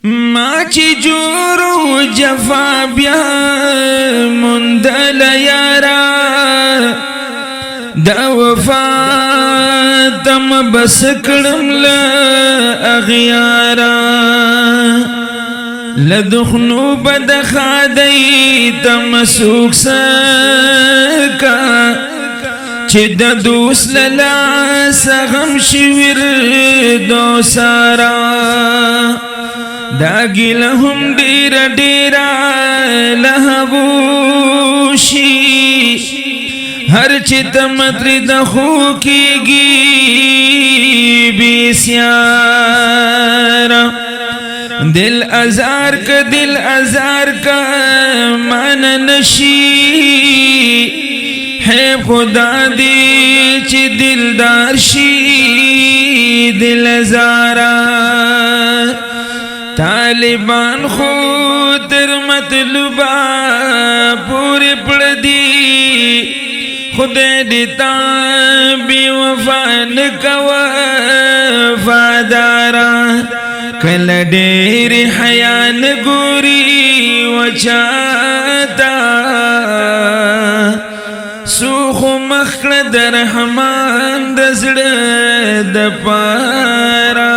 ما چی جورو جفا بیا مندل یارا دا وفا تم بس کڑم لأغیارا لدخنو بدخا دی تم سوک سکا چی دا دوس للا سغم شویر دو سارا دا گلهم دیر دیرا لہبوشی ہر چتمتر دخو کی گی بیسیارا دل ازار کا مان نشی ہے خدا دی چی دلدار شی دل ازارا طالبان خود تر مطلوبہ پوری پڑ دی خود دیتا بی وفان کا وفادارا کل دیر حیان گوری وچاتا سوخ مخلد رحمان دزڑ دپارا